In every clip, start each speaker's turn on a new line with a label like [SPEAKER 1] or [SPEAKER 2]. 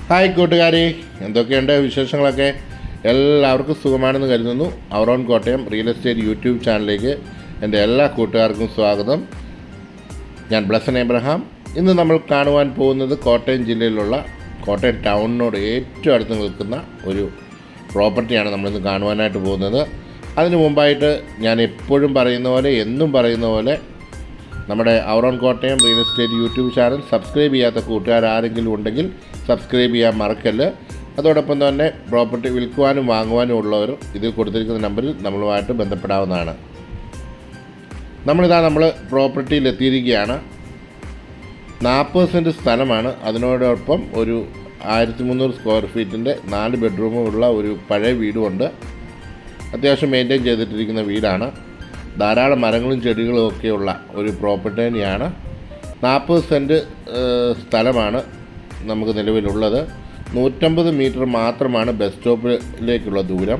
[SPEAKER 1] Hi കൂട്ടുകാരെ, എന്തൊക്കെയുണ്ട് വിശേഷങ്ങളൊക്കെ? എല്ലാവർക്കും സുഖമാണെന്ന് കരുതുന്നു. Our own Kottayam real estate YouTube ചാനലിലേക്ക് എൻ്റെ എല്ലാ കൂട്ടുകാർക്കും സ്വാഗതം. ഞാൻ ബ്ലസൻ എബ്രഹാം. ഇന്ന് നമ്മൾ കാണുവാൻ പോകുന്നത് കോട്ടയം ജില്ലയിലുള്ള കോട്ടയം ടൗണിനോട് ഏറ്റവും അടുത്ത് നിൽക്കുന്ന ഒരു പ്രോപ്പർട്ടിയാണ് നമ്മളിന്ന് കാണുവാനായിട്ട് പോകുന്നത്. അതിന് മുമ്പായിട്ട് ഞാൻ എപ്പോഴും പറയുന്ന പോലെ, എന്നും പറയുന്ന പോലെ, നമ്മുടെ our own Kottayam real estate YouTube channel subscribe ചെയ്യാത്ത കൂട്ടുകാരാരെങ്കിലും ഉണ്ടെങ്കിൽ സബ്സ്ക്രൈബ് ചെയ്യാൻ മറക്കല്ല്. അതോടൊപ്പം തന്നെ പ്രോപ്പർട്ടി വിൽക്കുവാനും വാങ്ങുവാനും ഉള്ളവർ ഇതിൽ കൊടുത്തിരിക്കുന്ന നമ്പറിൽ നമ്മളുമായിട്ട് ബന്ധപ്പെടാവുന്നതാണ്. നമ്മൾ പ്രോപ്പർട്ടിയിൽ എത്തിയിരിക്കുകയാണ്. 40 സെൻറ്റ് സ്ഥലമാണ്. അതിനോടൊപ്പം ഒരു 1300 സ്ക്വയർ ഫീറ്റിൻ്റെ 4 ബെഡ്റൂമുള്ള ഒരു പഴയ വീടുമുണ്ട്. അത്യാവശ്യം മെയിൻറ്റെയിൻ ചെയ്തിട്ടിരിക്കുന്ന വീടാണ്. ധാരാളം മരങ്ങളും ചെടികളും ഒക്കെയുള്ള ഒരു പ്രോപ്പർട്ടി തന്നെയാണ്. 40 സെൻറ്റ് സ്ഥലമാണ് നമുക്ക് നിലവിലുള്ളത്. 150 മീറ്റർ മാത്രമാണ് ബസ് സ്റ്റോപ്പിലേക്കുള്ള ദൂരം.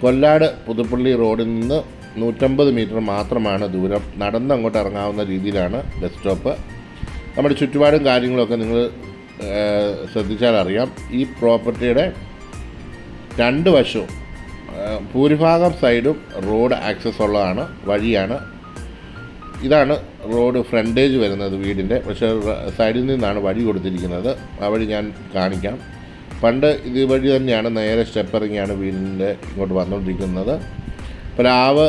[SPEAKER 1] കൊല്ലാട് പുതുപ്പള്ളി റോഡിൽ നിന്ന് 150 മീറ്റർ മാത്രമാണ് ദൂരം. നടന്ന് അങ്ങോട്ട് ഇറങ്ങാവുന്ന രീതിയിലാണ് ബസ് സ്റ്റോപ്പ്. നമ്മുടെ ചുറ്റുപാടും കാര്യങ്ങളൊക്കെ നിങ്ങൾ ശ്രദ്ധിച്ചാൽ അറിയാം. ഈ പ്രോപ്പർട്ടിയുടെ രണ്ട് വശവും ഭൂരിഭാഗം സൈഡും റോഡ് ആക്സസ് ഉള്ളതാണ്, വഴിയാണ്. ഇതാണ് റോഡ് ഫ്രണ്ടേജ് വരുന്നത് വീടിൻ്റെ. പക്ഷേ സൈഡിൽ നിന്നാണ് വഴി കൊടുത്തിരിക്കുന്നത്. ആ വഴി ഞാൻ കാണിക്കാം. പണ്ട് ഇത് വഴി തന്നെയാണ്, നേരെ സ്റ്റെപ്പ് ഇറങ്ങിയാണ് വീടിൻ്റെ ഇങ്ങോട്ട് വന്നുകൊണ്ടിരിക്കുന്നത്. പ്ലാവ്,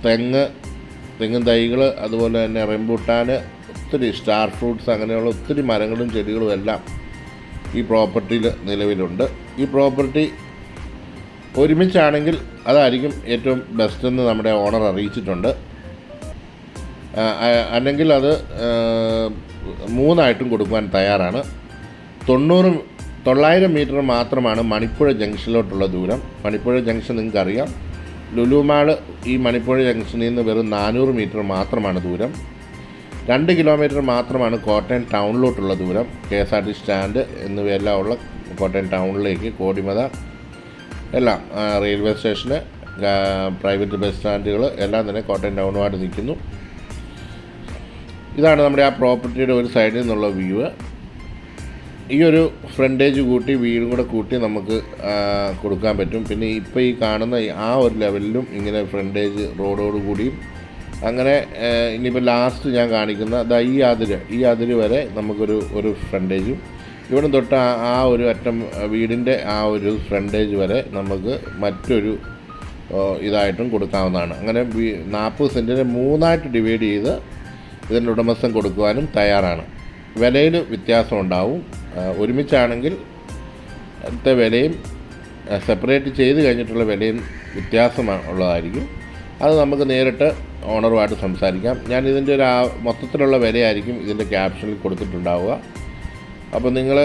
[SPEAKER 1] തെങ്ങും തൈകൾ, അതുപോലെ തന്നെ റംബൂട്ടാൻ, ഒത്തിരി സ്റ്റാർ ഫ്രൂട്ട്സ്, അങ്ങനെയുള്ള ഒത്തിരി മരങ്ങളും ചെടികളും എല്ലാം ഈ പ്രോപ്പർട്ടിയിൽ നിലവിലുണ്ട്. ഈ പ്രോപ്പർട്ടി ഒരുമിച്ചാണെങ്കിൽ അതായിരിക്കും ഏറ്റവും ബെസ്റ്റ് എന്ന് നമ്മുടെ ഓണർ അറിയിച്ചിട്ടുണ്ട്. അല്ലെങ്കിൽ അത് 3 കൊടുക്കുവാൻ തയ്യാറാണ്. 900 മീറ്റർ മാത്രമാണ് മണിപ്പുഴ ജംഗ്ഷനിലോട്ടുള്ള ദൂരം. മണിപ്പുഴ ജംഗ്ഷൻ നിങ്ങൾക്കറിയാം. ലുലു മാൾ ഈ മണിപ്പുഴ ജംഗ്ഷനിൽ നിന്ന് വെറും 400 മീറ്റർ മാത്രമാണ് ദൂരം. 2 കിലോമീറ്റർ മാത്രമാണ് കോട്ടയം ടൗണിലോട്ടുള്ള ദൂരം. KSRTC സ്റ്റാൻഡ് എന്നിവയെല്ലാം ഉള്ള കോട്ടയം ടൗണിലേക്ക്, കോടിമത എല്ലാം, റെയിൽവേ സ്റ്റേഷന്, പ്രൈവറ്റ് ബസ് സ്റ്റാൻഡുകൾ എല്ലാം തന്നെ കോട്ടയം ടൗണുമായിട്ട് നിൽക്കുന്നു. ഇതാണ് നമ്മുടെ ആ പ്രോപ്പർട്ടിയുടെ ഒരു സൈഡിൽ നിന്നുള്ള വ്യൂ. ഈ ഒരു ഫ്രണ്ടേജ് കൂട്ടി, വീടും കൂടെ കൂട്ടി നമുക്ക് കൊടുക്കാൻ പറ്റും. പിന്നെ ഇപ്പോൾ ഈ കാണുന്ന ആ ഒരു ലെവലിലും ഇങ്ങനെ ഫ്രണ്ടേജ് റോഡോട് കൂടിയും, അങ്ങനെ ഇനിയിപ്പോൾ ലാസ്റ്റ് ഞാൻ കാണിക്കുന്ന ഈ അതിര് വരെ നമുക്കൊരു ഫ്രണ്ടേജും, ഇവിടെ തൊട്ട് ആ ഒരു അറ്റം വീടിൻ്റെ ആ ഒരു ഫ്രണ്ടേജ് വരെ നമുക്ക് മറ്റൊരു ഇതായിട്ടും കൊടുക്കാവുന്നതാണ്. അങ്ങനെ 40 സെൻറ്റിനെ 3 ഡിവൈഡ് ചെയ്ത് ഇതിൻ്റെ ഉടമസ്ഥൻ കൊടുക്കുവാനും തയ്യാറാണ്. വിലയിൽ വ്യത്യാസം ഉണ്ടാവും. ഒരുമിച്ചാണെങ്കിൽ അടുത്ത വിലയും സെപ്പറേറ്റ് ചെയ്ത് കഴിഞ്ഞിട്ടുള്ള വിലയും വ്യത്യാസം ഉള്ളതായിരിക്കും. അത് നമുക്ക് നേരിട്ട് ഓണറുമായിട്ട് സംസാരിക്കാം. ഞാൻ ഇതിൻ്റെ ഒരു മൊത്തത്തിലുള്ള വിലയായിരിക്കും ഇതിൻ്റെ ക്യാപ്ഷനിൽ കൊടുത്തിട്ടുണ്ടാവുക. അപ്പോൾ നിങ്ങൾ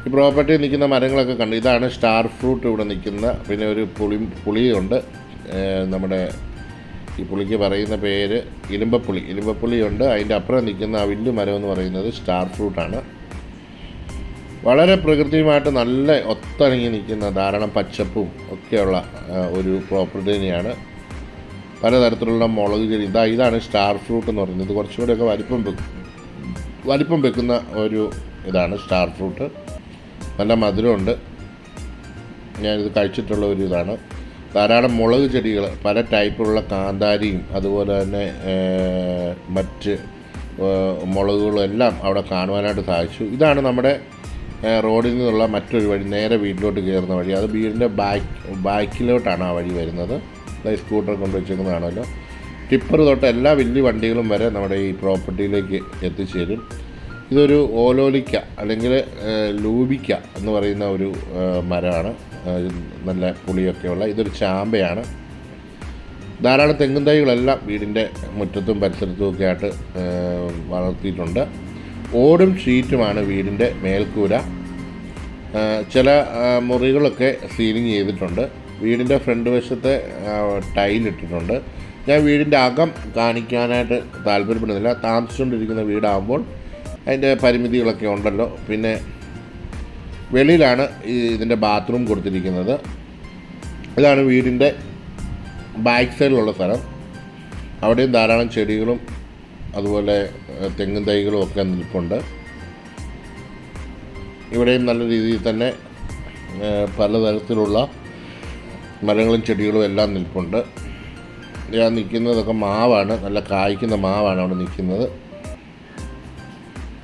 [SPEAKER 1] ഈ പ്രോപ്പർട്ടിയിൽ നിൽക്കുന്ന മരങ്ങളൊക്കെ കണ്ടു. ഇതാണ് സ്റ്റാർ ഫ്രൂട്ട് ഇവിടെ നിൽക്കുന്ന. പിന്നെ ഒരു പുളിയുണ്ട്. നമ്മുടെ ഈ പുളിക്ക് പറയുന്ന പേര് ഇലുമ്പപ്പുളിയുണ്ട്. അതിൻ്റെ അപ്പുറം നിൽക്കുന്ന ആ വലിയ മരം എന്ന് പറയുന്നത് സ്റ്റാർ ഫ്രൂട്ടാണ്. വളരെ പ്രകൃതിയുമായിട്ട് നല്ല ഒത്തിണങ്ങി നിൽക്കുന്ന, ധാരാളം പച്ചപ്പും ഒക്കെയുള്ള ഒരു പ്രോപ്പർട്ടി തന്നെയാണ്. പലതരത്തിലുള്ള മുളക് ചെടി. ഇതാണ് സ്റ്റാർ ഫ്രൂട്ട് എന്ന് പറയുന്നത്. കുറച്ചുകൂടെയൊക്കെ വലിപ്പം വെക്കുന്ന ഒരു ഇതാണ് സ്റ്റാർ ഫ്രൂട്ട്. നല്ല മധുരമുണ്ട്. ഞാനിത് കഴിച്ചിട്ടുള്ള ഒരു ഇതാണ്. ധാരാളം മുളക് ചെടികൾ, പല ടൈപ്പിലുള്ള കാന്താരിയും അതുപോലെ തന്നെ മറ്റ് മുളകുകളും എല്ലാം അവിടെ കാണുവാനായിട്ട് സാധിച്ചു. ഇതാണ് നമ്മുടെ റോഡിൽ നിന്നുള്ള മറ്റൊരു വഴി, നേരെ വീട്ടിലോട്ട് കയറുന്ന വഴി. അത് വീടിൻ്റെ ബാക്കിലോട്ടാണ് ആ വഴി വരുന്നത്. സ്കൂട്ടർ കൊണ്ട് വെച്ചേക്കുന്നതാണല്ലോ. ടിപ്പർ തൊട്ട് എല്ലാ വലിയ വണ്ടികളും വരെ നമ്മുടെ ഈ പ്രോപ്പർട്ടിയിലേക്ക് എത്തിച്ചേരും. ഇതൊരു ഓലോലിക്ക അല്ലെങ്കിൽ ലൂബിക്ക എന്ന് പറയുന്ന ഒരു മരമാണ്. നല്ല പുളിയൊക്കെയുള്ള ഇതൊരു ചാമ്പയാണ്. ധാരാളം തെങ്ങും തൈകളെല്ലാം വീടിൻ്റെ മുറ്റത്തും പരിസരത്തും ഒക്കെ ആയിട്ട് വളർത്തിയിട്ടുണ്ട്. ഓടും ഷീറ്റുമാണ് വീടിൻ്റെ മേൽക്കൂര. ചില മുറികളൊക്കെ സീലിംഗ് ചെയ്തിട്ടുണ്ട്. വീടിൻ്റെ ഫ്രണ്ട് വശത്തെ ടൈലിട്ടിട്ടുണ്ട്. ഞാൻ വീടിൻ്റെ അകം കാണിക്കാനായിട്ട് താല്പര്യപ്പെടുന്നില്ല. താമസിച്ചുകൊണ്ടിരിക്കുന്ന വീടാകുമ്പോൾ അതിൻ്റെ പരിമിതികളൊക്കെ ഉണ്ടല്ലോ. പിന്നെ വെളിയിലാണ് ഇതിൻ്റെ ബാത്റൂം കൊടുത്തിരിക്കുന്നത്. ഇതാണ് വീടിൻ്റെ ബാക്ക് സൈഡിലുള്ള സ്ഥലം. അവിടെയും ധാരാളം ചെടികളും അതുപോലെ തെങ്ങും തൈകളും ഒക്കെ നിൽപ്പുണ്ട്. ഇവിടെയും നല്ല രീതിയിൽ തന്നെ പലതരത്തിലുള്ള മരങ്ങളും ചെടികളും എല്ലാം നിൽപ്പുണ്ട്. ഞാൻ നിൽക്കുന്നതൊക്കെ മാവാണ്, നല്ല കായ്ക്കുന്ന മാവാണ് അവിടെ നിൽക്കുന്നത്.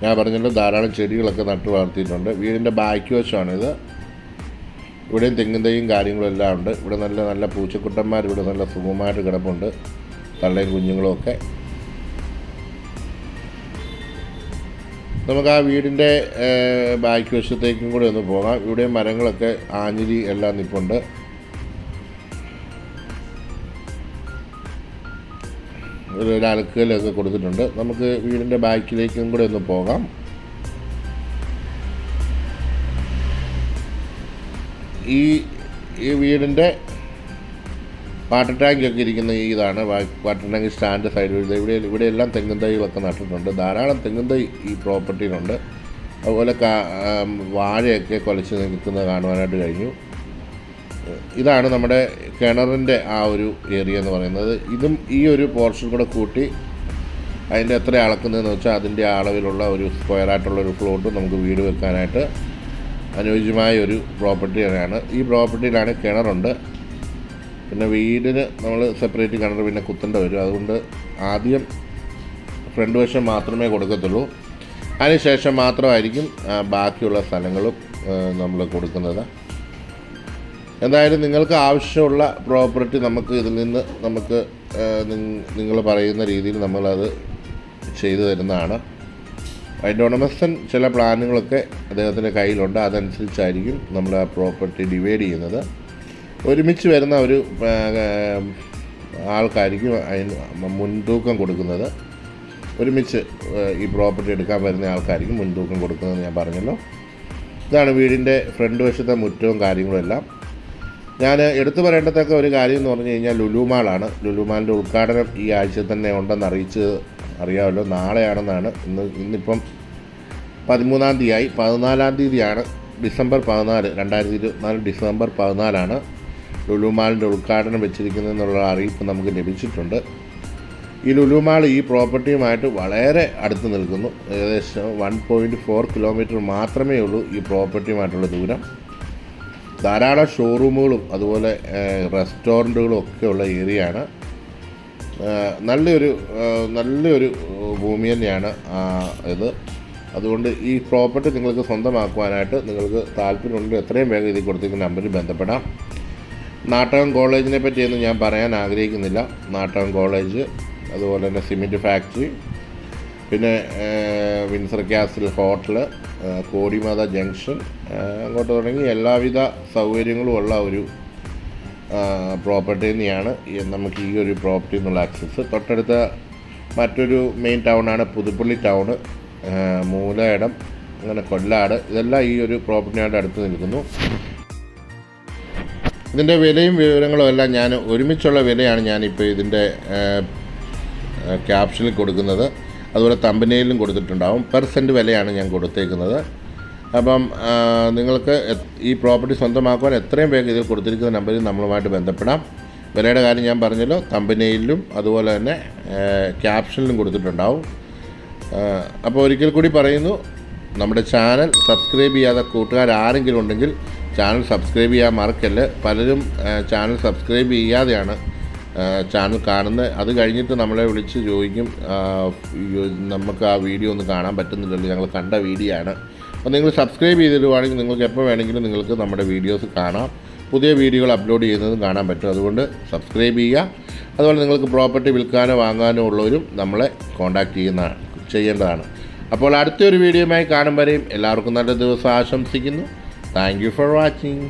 [SPEAKER 1] ഞാൻ പറഞ്ഞല്ലോ ധാരാളം ചെടികളൊക്കെ നട്ടു വളർത്തിയിട്ടുണ്ട്. വീടിൻ്റെ ബാക്ക് വശമാണിത്. ഇവിടെയും തെങ്ങും തൈയും കാര്യങ്ങളും എല്ലാം ഉണ്ട്. ഇവിടെ നല്ല നല്ല പൂച്ചക്കുട്ടന്മാർ ഇവിടെ നല്ല സുഖമായിട്ട് കിടപ്പുണ്ട്, തള്ളയും കുഞ്ഞുങ്ങളും ഒക്കെ. നമുക്ക് ആ വീടിൻ്റെ ബാക്ക് വശത്തേക്കും കൂടി ഒന്ന് പോകാം. ഇവിടെ മരങ്ങളൊക്കെ ആഞ്ഞിലി എല്ലാം നിൽപ്പുണ്ട്. ഒരു അലക്കുകലൊക്കെ കൊടുത്തിട്ടുണ്ട്. നമുക്ക് വീടിൻ്റെ ബാക്കിലേക്കും കൂടെ ഒന്ന് പോകാം. ഈ വീടിൻ്റെ വാട്ടർ ടാങ്കൊക്കെ ഇരിക്കുന്ന ഇതാണ് വാട്ടർ ടാങ്ക് സ്റ്റാൻഡ് സൈഡിൽ. ഇവിടെ എല്ലാം തെങ്ങും തൈകളൊക്കെ നട്ടിട്ടുണ്ട്. ധാരാളം തെങ്ങും തൈ ഈ പ്രോപ്പർട്ടിയിലുണ്ട്. അതുപോലെ വാഴയൊക്കെ കുലച്ച് നിൽക്കുന്നത് കാണുവാനായിട്ട് കഴിഞ്ഞു. ഇതാണ് നമ്മുടെ കിണറിൻ്റെ ആ ഒരു ഏരിയ എന്ന് പറയുന്നത്. ഇതും ഈ ഒരു പോർഷൻ കൂടെ കൂട്ടി അതിൻ്റെ എത്ര അളക്കുന്നതെന്ന് വെച്ചാൽ അതിൻ്റെ അളവിലുള്ള ഒരു സ്ക്വയറായിട്ടുള്ളൊരു പ്ലോട്ട് നമുക്ക് വീട് വെക്കാനായിട്ട് അനുയോജ്യമായ ഒരു പ്രോപ്പർട്ടി തന്നെയാണ്. ഈ പ്രോപ്പർട്ടിയിലാണ് കിണറുണ്ട്. പിന്നെ വീടിന് നമ്മൾ സെപ്പറേറ്റ് കിണർ പിന്നെ കുത്തേണ്ട വരും. അതുകൊണ്ട് ആദ്യം ഫ്രണ്ട് വശം മാത്രമേ കൊടുക്കത്തുള്ളൂ. അതിനുശേഷം മാത്രമായിരിക്കും ബാക്കിയുള്ള സ്ഥലങ്ങളും നമ്മൾ കൊടുക്കുന്നത്. എന്തായാലും നിങ്ങൾക്ക് ആവശ്യമുള്ള പ്രോപ്പർട്ടി നമുക്ക് ഇതിൽ നിന്ന് നമുക്ക് നിങ്ങൾ പറയുന്ന രീതിയിൽ നമ്മളത് ചെയ്തു തരുന്നതാണ്. അതിൻ്റെ ഉടമസ്ഥൻ ചില പ്ലാനുകളൊക്കെ അദ്ദേഹത്തിൻ്റെ കയ്യിലുണ്ട്. അതനുസരിച്ചായിരിക്കും നമ്മൾ ആ പ്രോപ്പർട്ടി ഡിവൈഡ് ചെയ്യുന്നത്. ഒരുമിച്ച് വരുന്ന ഒരു ആൾക്കായിരിക്കും അതിന് മുൻതൂക്കം കൊടുക്കുന്നത്. ഒരുമിച്ച് ഈ പ്രോപ്പർട്ടി എടുക്കാൻ വരുന്ന ആൾക്കായിരിക്കും മുൻതൂക്കം കൊടുക്കുന്നതെന്ന് ഞാൻ പറഞ്ഞല്ലോ. ഇതാണ് വീടിൻ്റെ ഫ്രണ്ട് വശത്തെ മുറ്റവും കാര്യങ്ങളും എല്ലാം. ഞാൻ എടുത്തു പറയേണ്ടതൊക്കെ ഒരു കാര്യം എന്ന് പറഞ്ഞു കഴിഞ്ഞാൽ ലുലു മാളാണ്. ലുലു മാളിൻ്റെ ഉദ്ഘാടനം ഈ ആഴ്ച തന്നെ ഉണ്ടെന്ന് അറിയാമല്ലോ. നാളെയാണെന്നാണ്. ഇന്നിപ്പം 13-ാം തീയതിയായി. 14-ാം തീയതിയാണ് ഡിസംബർ 14, 2024 ഡിസംബർ 14 ലുലു മാളിൻ്റെ ഉദ്ഘാടനം വെച്ചിരിക്കുന്നതെന്നുള്ള അറിയിപ്പ് നമുക്ക് ലഭിച്ചിട്ടുണ്ട്. ഈ ലുലു മാൾ ഈ പ്രോപ്പർട്ടിയുമായിട്ട് വളരെ അടുത്ത് നിൽക്കുന്നു. ഏകദേശം 1.4 കിലോമീറ്റർ മാത്രമേ ഉള്ളൂ ഈ പ്രോപ്പർട്ടിയുമായിട്ടുള്ള ദൂരം. ധാരാളം ഷോറൂമുകളും അതുപോലെ റെസ്റ്റോറൻറ്റുകളും ഒക്കെ ഉള്ള ഏരിയയാണ്. നല്ലൊരു ഭൂമി തന്നെയാണ് ഇത്. അതുകൊണ്ട് ഈ പ്രോപ്പർട്ടി നിങ്ങൾക്ക് സ്വന്തമാക്കുവാനായിട്ട് നിങ്ങൾക്ക് താല്പര്യമുണ്ടെങ്കിൽ എത്രയും വേഗം ഇതിൽ കൊടുത്തിരിക്കുന്ന നമ്പറിൽ ബന്ധപ്പെടാം. നാട്ടകം കോളേജിനെ പറ്റിയൊന്നും ഞാൻ പറയാൻ ആഗ്രഹിക്കുന്നില്ല. നാട്ടകം കോളേജ്, അതുപോലെ തന്നെ സിമെൻറ്റ് ഫാക്ടറി, പിന്നെ വിൻസർ കാസിൽ ഹോട്ടൽ, കോടിമാത ജംഗ്ഷൻ, അങ്ങോട്ട് തുടങ്ങി എല്ലാവിധ സൗകര്യങ്ങളും ഉള്ള ഒരു പ്രോപ്പർട്ടി തന്നെയാണ് നമുക്ക് ഈ ഒരു പ്രോപ്പർട്ടി എന്നുള്ള ആക്സസ്. തൊട്ടടുത്ത മറ്റൊരു മെയിൻ ടൗണാണ് പുതുപ്പള്ളി ടൗണ്, മൂലയിടം, അങ്ങനെ കൊല്ലാട്. ഇതെല്ലാം ഈ ഒരു പ്രോപ്പർട്ടിയായിട്ട് അടുത്ത് നിൽക്കുന്നു. ഇതിൻ്റെ വിലയും വിവരങ്ങളും എല്ലാം ഞാൻ ഒരുമിച്ചുള്ള വിലയാണ് ഞാനിപ്പോൾ ഇതിൻ്റെ ക്യാപ്ഷനിൽ കൊടുക്കുന്നത്. അതുപോലെ തമ്പനെയിലും കൊടുത്തിട്ടുണ്ടാവും. പെർ സെൻറ്റ് വിലയാണ് ഞാൻ കൊടുത്തേക്കുന്നത്. അപ്പം നിങ്ങൾക്ക് ഈ പ്രോപ്പർട്ടി സ്വന്തമാക്കുവാൻ എത്രയും വേഗം ഇതിൽ കൊടുത്തിരിക്കുന്ന നമ്പറിൽ നമ്മളുമായിട്ട് ബന്ധപ്പെടാം. വിലയുടെ കാര്യം ഞാൻ പറഞ്ഞല്ലോ, തമ്പനെയിലും അതുപോലെ തന്നെ ക്യാപ്ഷനിലും കൊടുത്തിട്ടുണ്ടാവും. അപ്പോൾ ഒരിക്കൽ കൂടി പറയുന്നു, നമ്മുടെ ചാനൽ സബ്സ്ക്രൈബ് ചെയ്യാതെ കൂട്ടുകാരാരെങ്കിലും ഉണ്ടെങ്കിൽ ചാനൽ സബ്സ്ക്രൈബ് ചെയ്യാൻ മറക്കല്ല്. പലരും ചാനൽ സബ്സ്ക്രൈബ് ചെയ്യാതെയാണ് ചാനൽ കാണുന്നത്. അത് കഴിഞ്ഞിട്ട് നമ്മളെ വിളിച്ച് ചോദിക്കും, നമുക്ക് ആ വീഡിയോ ഒന്ന് കാണാൻ പറ്റുന്നില്ലല്ലോ, ഞങ്ങൾ കണ്ട വീഡിയോ ആണ്. അപ്പോൾ നിങ്ങൾ സബ്സ്ക്രൈബ് ചെയ്തിടുവാണെങ്കിൽ നിങ്ങൾക്ക് എപ്പോൾ വേണമെങ്കിലും നിങ്ങൾക്ക് നമ്മുടെ വീഡിയോസ് കാണാം. പുതിയ വീഡിയോകൾ അപ്ലോഡ് ചെയ്യുന്നതും കാണാൻ പറ്റും. അതുകൊണ്ട് സബ്സ്ക്രൈബ് ചെയ്യുക. അതുപോലെ നിങ്ങൾക്ക് പ്രോപ്പർട്ടി വിൽക്കാനോ വാങ്ങാനോ ഉള്ളവരും നമ്മളെ കോൺടാക്റ്റ് ചെയ്യേണ്ടതാണ്. അപ്പോൾ അടുത്തൊരു വീഡിയോയുമായി കാണും വരെയും എല്ലാവർക്കും നല്ല ദിവസം ആശംസിക്കുന്നു. Thank you for watching.